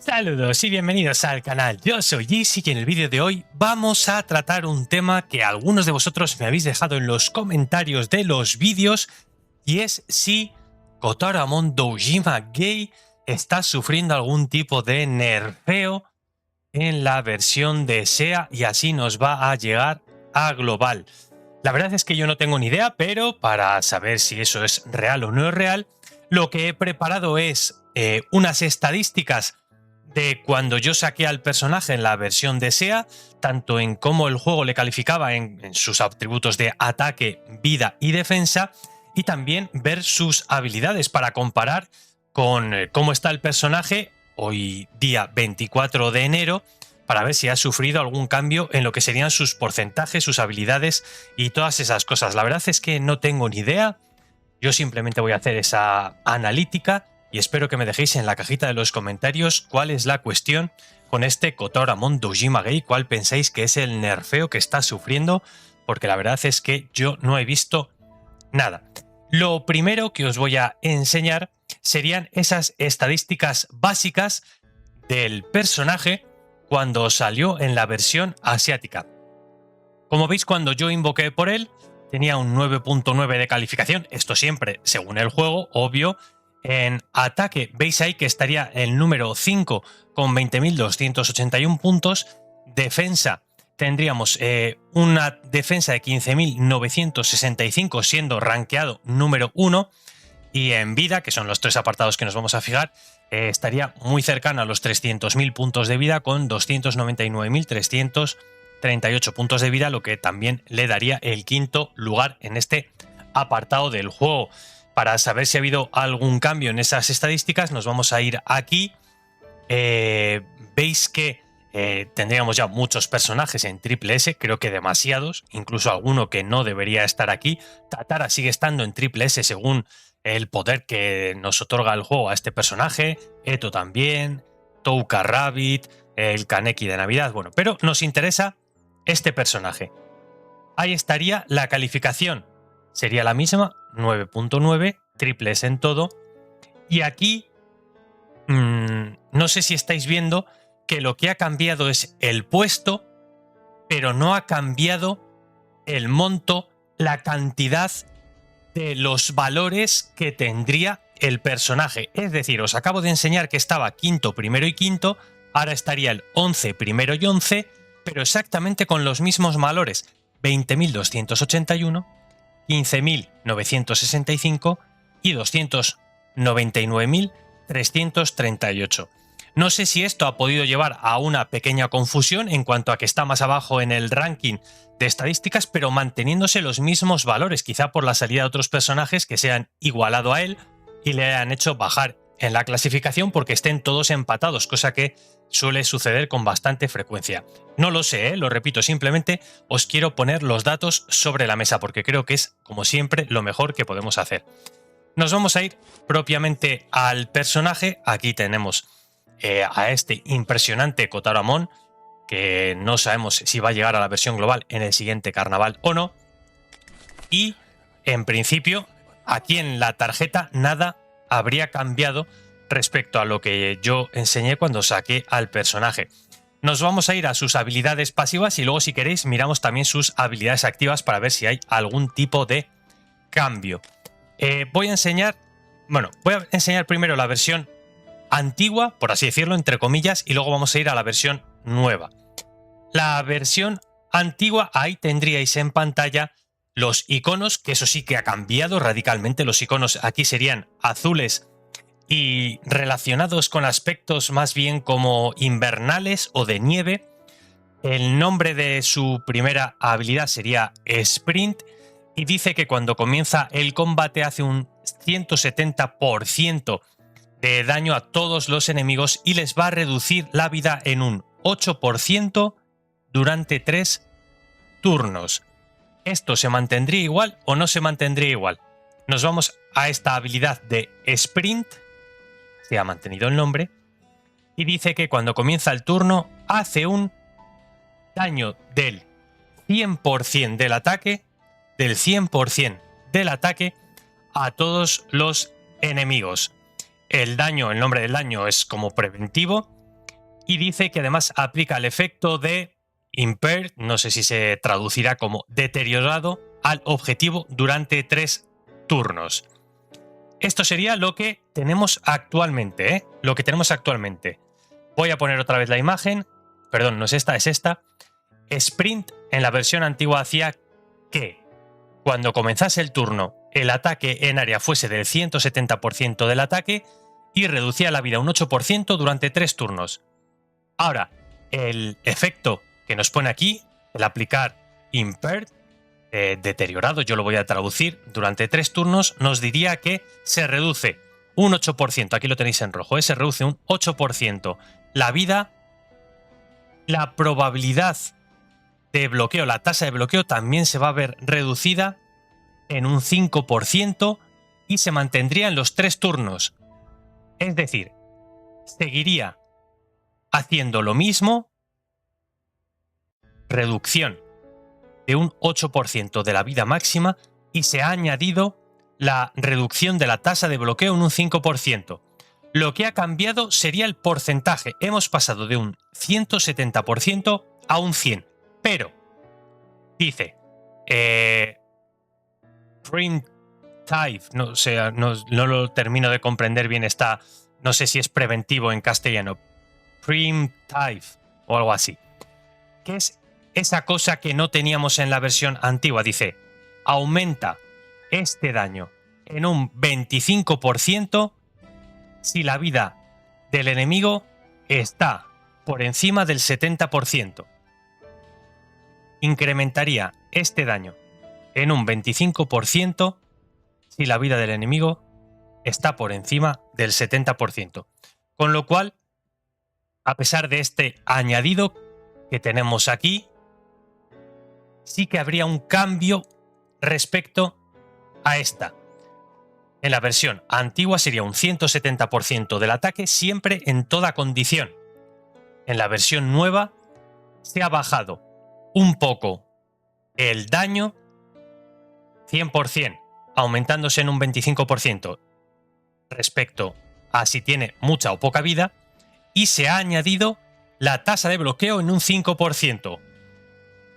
Saludos y bienvenidos al canal, yo soy Easy y en el vídeo de hoy vamos a tratar un tema que algunos de vosotros me habéis dejado en los comentarios de los vídeos y es si Kotaro Amon Dojima Gay está sufriendo algún tipo de nerfeo en la versión de SEA y así nos va a llegar a global. La verdad es que yo no tengo ni idea, pero para saber si eso es real o no es real, lo que he preparado es unas estadísticas de cuando yo saqué al personaje en la versión de SEA, tanto en cómo el juego le calificaba en sus atributos de ataque, vida y defensa, y también ver sus habilidades para comparar con cómo está el personaje hoy día 24 de enero, para ver si ha sufrido algún cambio en lo que serían sus porcentajes, sus habilidades y todas esas cosas. La verdad es que no tengo ni idea, yo simplemente voy a hacer esa analítica y espero que me dejéis en la cajita de los comentarios cuál es la cuestión con este Kotaro Amon Dojima Gay, cuál pensáis que es el nerfeo que está sufriendo, porque la verdad es que yo no he visto nada. Lo primero que os voy a enseñar serían esas estadísticas básicas del personaje cuando salió en la versión asiática. Como veis, cuando yo invoqué por él, tenía un 9.9 de calificación, esto siempre según el juego, obvio. En ataque veis ahí que estaría el número 5 con 20.281 puntos. Defensa tendríamos una defensa de 15.965 siendo rankeado número 1. Y en vida, que son los tres apartados que nos vamos a fijar, estaría muy cercano a los 300.000 puntos de vida con 299.338 puntos de vida, lo que también le daría el quinto lugar en este apartado del juego. Para saber si ha habido algún cambio en esas estadísticas, nos vamos a ir aquí. Veis que tendríamos ya muchos personajes en Triple S, creo que demasiados, incluso alguno que no debería estar aquí. Tatara sigue estando en Triple S según el poder que nos otorga el juego a este personaje, Eto también, Touka Rabbit, el Kaneki de Navidad, bueno, pero nos interesa este personaje. Ahí estaría la calificación, sería la misma, 9.9, Triple S en todo, y aquí no sé si estáis viendo que lo que ha cambiado es el puesto, pero no ha cambiado el monto, la cantidad de los valores que tendría el personaje. Es decir, os acabo de enseñar que estaba quinto, primero y quinto, ahora estaría el 11, primero y 11, pero exactamente con los mismos valores, 20.281, 15.965 y 299.338. No sé si esto ha podido llevar a una pequeña confusión en cuanto a que está más abajo en el ranking de estadísticas, pero manteniéndose los mismos valores, quizá por la salida de otros personajes que se han igualado a él y le han hecho bajar en la clasificación porque estén todos empatados, cosa que suele suceder con bastante frecuencia. No lo sé, lo repito, simplemente os quiero poner los datos sobre la mesa porque creo que es, como siempre, lo mejor que podemos hacer. Nos vamos a ir propiamente al personaje. Aquí tenemos a este impresionante Kotaro Amon, que no sabemos si va a llegar a la versión global en el siguiente carnaval o no. Y, en principio, aquí en la tarjeta nada habría cambiado respecto a lo que yo enseñé cuando saqué al personaje. Nos vamos a ir a sus habilidades pasivas y luego, si queréis, miramos también sus habilidades activas para ver si hay algún tipo de cambio. Voy a enseñar primero la versión antigua, por así decirlo, entre comillas, y luego vamos a ir a la versión nueva. La versión antigua, ahí tendríais en pantalla los iconos, que eso sí que ha cambiado radicalmente. Los iconos aquí serían azules y relacionados con aspectos más bien como invernales o de nieve. El nombre de su primera habilidad sería Sprint y dice que cuando comienza el combate hace un 170% de daño a todos los enemigos y les va a reducir la vida en un 8% durante 3 turnos. ¿Esto se mantendría igual o no se mantendría igual? Nos vamos a esta habilidad de Sprint, se ha mantenido el nombre, y dice que cuando comienza el turno hace un daño del 100% del ataque, a todos los enemigos. El nombre del daño es como preventivo y dice que además aplica el efecto de impaired, no sé si se traducirá como deteriorado, al objetivo durante 3 turnos. Esto sería lo que tenemos actualmente, ¿eh? Lo que tenemos actualmente. Voy a poner otra vez la imagen. Perdón, no es esta, es esta. Sprint en la versión antigua hacía que cuando comenzase el turno el ataque en área fuese del 170% del ataque y reducía la vida un 8% durante 3 turnos. Ahora, el efecto que nos pone aquí, el aplicar impaired, deteriorado, yo lo voy a traducir, durante 3 turnos, nos diría que se reduce un 8%, aquí lo tenéis en rojo, se reduce un 8% la vida, la probabilidad de bloqueo, la tasa de bloqueo también se va a ver reducida en un 5% y se mantendría en los 3 turnos. Es decir, seguiría haciendo lo mismo, reducción de un 8% de la vida máxima y se ha añadido la reducción de la tasa de bloqueo en un 5%. Lo que ha cambiado sería el porcentaje. Hemos pasado de un 170% a un 100%. Pero, dice, print type, no sé, no lo termino de comprender bien, no sé si es preventivo en castellano, print type o algo así. ¿Qué es esa cosa que no teníamos en la versión antigua? Dice, aumenta este daño en un 25% si la vida del enemigo está por encima del 70%. Incrementaría este daño en un 25% si la vida del enemigo está por encima del 70%. Con lo cual, a pesar de este añadido que tenemos aquí, sí que habría un cambio respecto a esta. En la versión antigua sería un 170% del ataque siempre en toda condición. En la versión nueva se ha bajado un poco el daño 100%, aumentándose en un 25% respecto a si tiene mucha o poca vida, y se ha añadido la tasa de bloqueo en un 5%.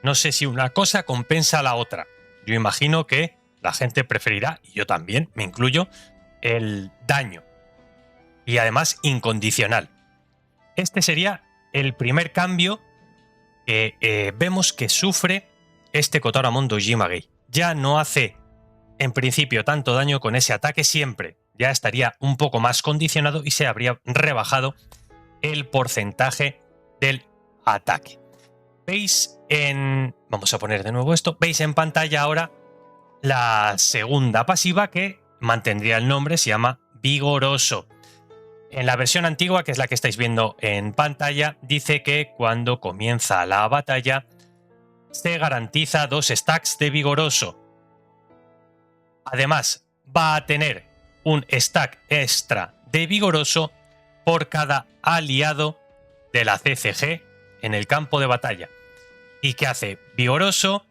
No sé si una cosa compensa a la otra. Yo imagino que la gente preferirá, y yo también, me incluyo, el daño. Y además incondicional. Este sería el primer cambio que vemos que sufre este Kotoramon Dojimage. Ya no hace, en principio, tanto daño con ese ataque siempre. Ya estaría un poco más condicionado y se habría rebajado el porcentaje del ataque. Veis vamos a poner de nuevo esto. Veis en pantalla ahora la segunda pasiva que mantendría el nombre, se llama Vigoroso. En la versión antigua, que es la que estáis viendo en pantalla, dice que cuando comienza la batalla se garantiza 2 stacks de Vigoroso. Además, va a tener un stack extra de Vigoroso por cada aliado de la CCG en el campo de batalla. ¿Y qué hace Vigoroso?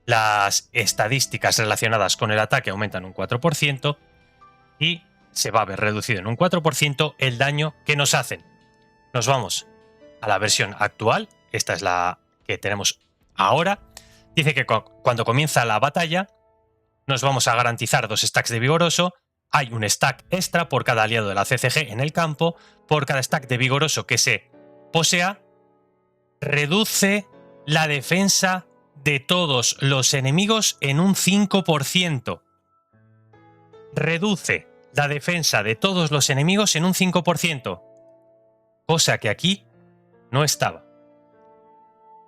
Las estadísticas relacionadas con el ataque aumentan un 4% y se va a ver reducido en un 4% el daño que nos hacen. Nos vamos a la versión actual, esta es la que tenemos ahora. Dice que cuando comienza la batalla nos vamos a garantizar 2 stacks de Vigoroso. Hay un stack extra por cada aliado de la CCG en el campo. Por cada stack de Vigoroso que se posea, reduce la defensa de todos los enemigos en un 5%. Reduce la defensa de todos los enemigos en un 5%. Cosa que aquí no estaba.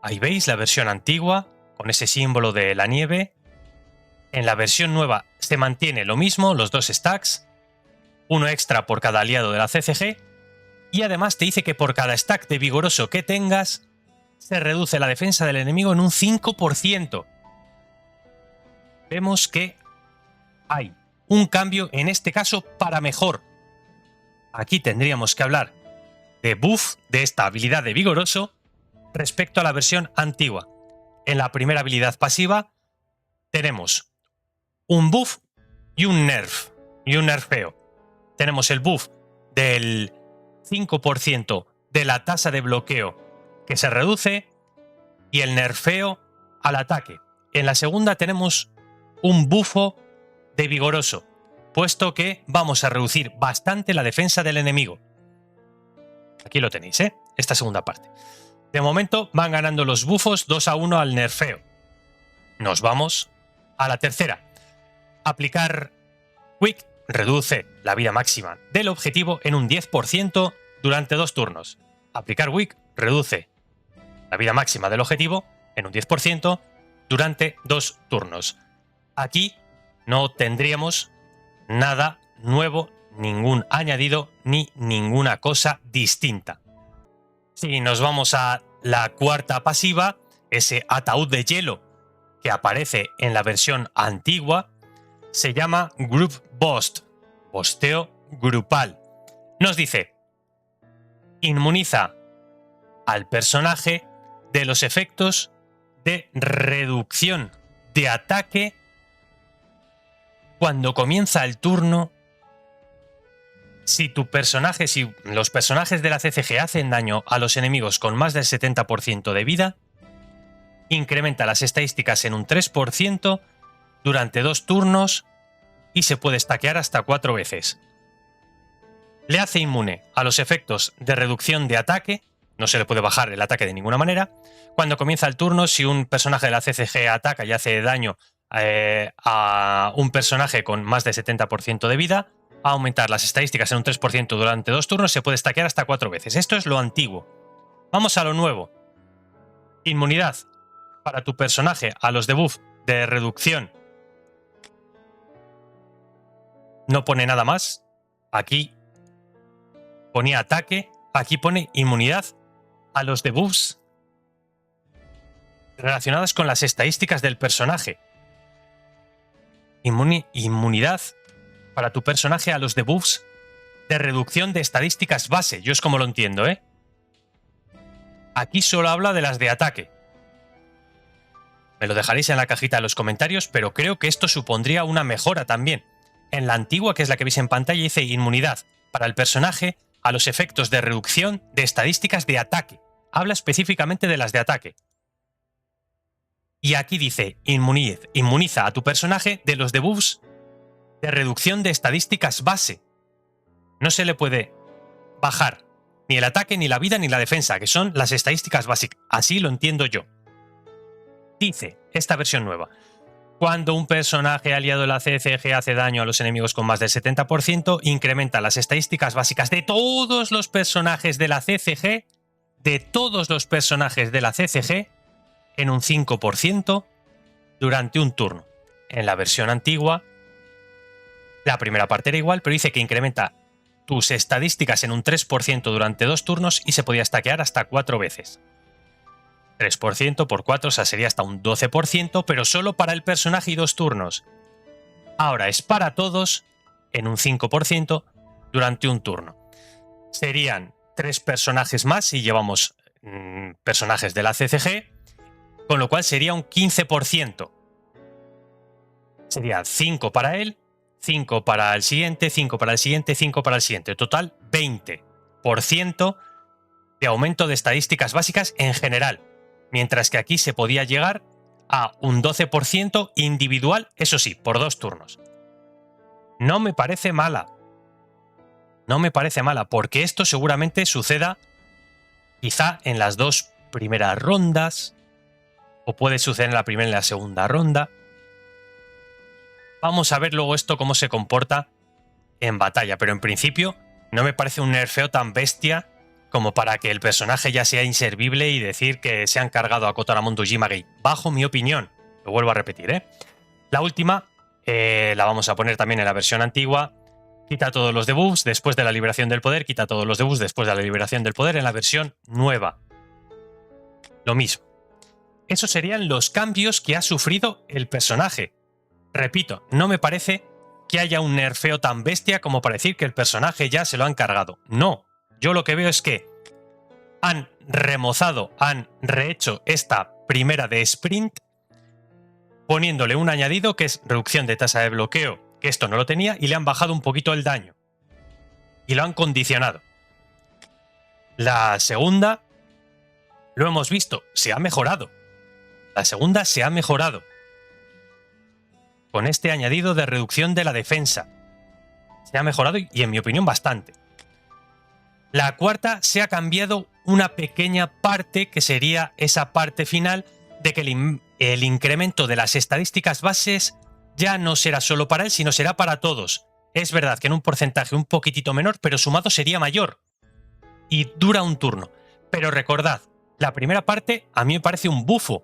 Ahí veis la versión antigua, con ese símbolo de la nieve. En la versión nueva se mantiene lo mismo, los 2 stacks, uno extra por cada aliado de la CCG, y además te dice que por cada stack de Vigoroso que tengas, se reduce la defensa del enemigo en un 5%. Vemos que hay un cambio, en este caso para mejor. Aquí tendríamos que hablar de buff de esta habilidad de Vigoroso respecto a la versión antigua. En la primera habilidad pasiva tenemos un buff y un nerfeo. Tenemos el buff del 5% de la tasa de bloqueo que se reduce y el nerfeo al ataque. En la segunda tenemos un bufo de vigoroso, puesto que vamos a reducir bastante la defensa del enemigo. Aquí lo tenéis, esta segunda parte. De momento van ganando los bufos 2-1 al nerfeo. Nos vamos a la tercera. Aplicar Quick reduce la vida máxima del objetivo en un 10% durante 2 turnos. Aplicar Quick reduce la vida máxima del objetivo en un 10% durante 2 turnos. Aquí no tendríamos nada nuevo, ningún añadido ni ninguna cosa distinta. Si nos vamos a la cuarta pasiva, ese ataúd de hielo que aparece en la versión antigua, se llama Group Burst, bosteo grupal. Nos dice, inmuniza al personaje de los efectos de reducción de ataque cuando comienza el turno. Si los personajes de la CCG hacen daño a los enemigos con más del 70% de vida, incrementa las estadísticas en un 3% durante 2 turnos y se puede stackear hasta 4 veces. Le hace inmune a los efectos de reducción de ataque, no se le puede bajar el ataque de ninguna manera. Cuando comienza el turno, si un personaje de la CCG ataca y hace daño a un personaje con más del 70% de vida, a aumentar las estadísticas en un 3% durante 2 turnos, se puede stackear hasta 4 veces. Esto es lo antiguo. Vamos a lo nuevo. Inmunidad para tu personaje a los debuff de reducción. No pone nada más. Aquí ponía ataque, aquí pone inmunidad a los debuffs relacionadas con las estadísticas del personaje. Inmunidad para tu personaje a los debuffs de reducción de estadísticas base. Yo es como lo entiendo, Aquí solo habla de las de ataque. Me lo dejaréis en la cajita de los comentarios, pero creo que esto supondría una mejora también. En la antigua, que es la que veis en pantalla, dice inmunidad para el personaje a los efectos de reducción de estadísticas de ataque. Habla específicamente de las de ataque. Y aquí dice inmuniza a tu personaje de los debuffs de reducción de estadísticas base. No se le puede bajar ni el ataque, ni la vida, ni la defensa, que son las estadísticas básicas. Así lo entiendo yo. Dice esta versión nueva. Cuando un personaje aliado de la CCG hace daño a los enemigos con más del 70%, incrementa las estadísticas básicas de todos los personajes de la CCG, en un 5% durante un turno. En la versión antigua, la primera parte era igual, pero dice que incrementa tus estadísticas en un 3% durante 2 turnos y se podía stackear hasta 4 veces. 3% por 4, o sea, sería hasta un 12%, pero solo para el personaje y 2 turnos. Ahora es para todos en un 5% durante un turno. Serían 3 personajes más si llevamos personajes de la CCG, con lo cual sería un 15%. Sería 5 para él, 5 para el siguiente, 5 para el siguiente, 5 para el siguiente. Total, 20% de aumento de estadísticas básicas en general. Mientras que aquí se podía llegar a un 12% individual, eso sí, por 2 turnos. No me parece mala. No me parece mala, porque esto seguramente suceda quizá en las 2 primeras rondas, o puede suceder en la primera y la segunda ronda. Vamos a ver luego esto cómo se comporta en batalla, pero en principio no me parece un nerfeo tan bestia como para que el personaje ya sea inservible y decir que se han cargado a Kotaro Mondo Jimagay, bajo mi opinión. Lo vuelvo a repetir, La última la vamos a poner también en la versión antigua. Quita todos los debuffs después de la liberación del poder, quita todos los debuffs después de la liberación del poder en la versión nueva. Lo mismo. Esos serían los cambios que ha sufrido el personaje. Repito, no me parece que haya un nerfeo tan bestia como para decir que el personaje ya se lo han cargado. No. Yo lo que veo es que han remozado, han rehecho esta primera de sprint, poniéndole un añadido que es reducción de tasa de bloqueo, que esto no lo tenía, y le han bajado un poquito el daño. Y lo han condicionado. La segunda, lo hemos visto, se ha mejorado. La segunda se ha mejorado. Con este añadido de reducción de la defensa. Se ha mejorado y en mi opinión bastante. La cuarta se ha cambiado una pequeña parte que sería esa parte final de que el incremento de las estadísticas bases ya no será solo para él, sino será para todos. Es verdad que en un porcentaje un poquitito menor, pero sumado sería mayor. Y dura un turno. Pero recordad, la primera parte a mí me parece un bufo.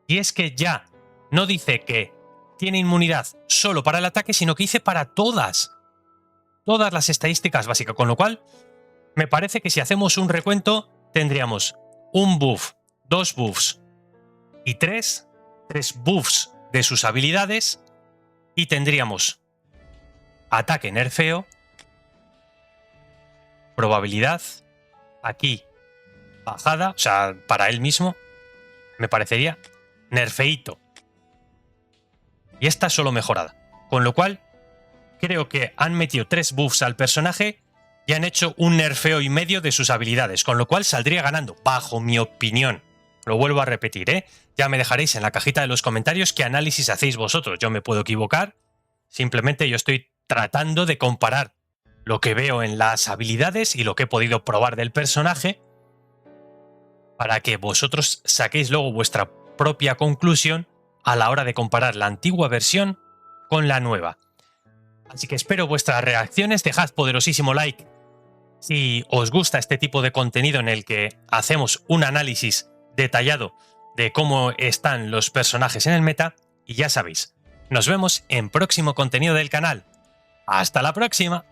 Y es que ya no dice que tiene inmunidad solo para el ataque, sino que dice para todas las estadísticas básicas. Con lo cual, me parece que si hacemos un recuento, tendríamos un buff, 2 buffs y 3 buffs de sus habilidades. Y tendríamos ataque nerfeo, probabilidad, aquí bajada, o sea, para él mismo, me parecería nerfeito. Y esta solo mejorada. Con lo cual, creo que han metido 3 buffs al personaje y han hecho un nerfeo y medio de sus habilidades, con lo cual saldría ganando, bajo mi opinión. Lo vuelvo a repetir, ¿eh? Ya me dejaréis en la cajita de los comentarios qué análisis hacéis vosotros. Yo me puedo equivocar, simplemente yo estoy tratando de comparar lo que veo en las habilidades y lo que he podido probar del personaje para que vosotros saquéis luego vuestra propia conclusión a la hora de comparar la antigua versión con la nueva. Así que espero vuestras reacciones, dejad poderosísimo like si os gusta este tipo de contenido en el que hacemos un análisis detallado de cómo están los personajes en el meta, y ya sabéis, nos vemos en próximo contenido del canal. ¡Hasta la próxima!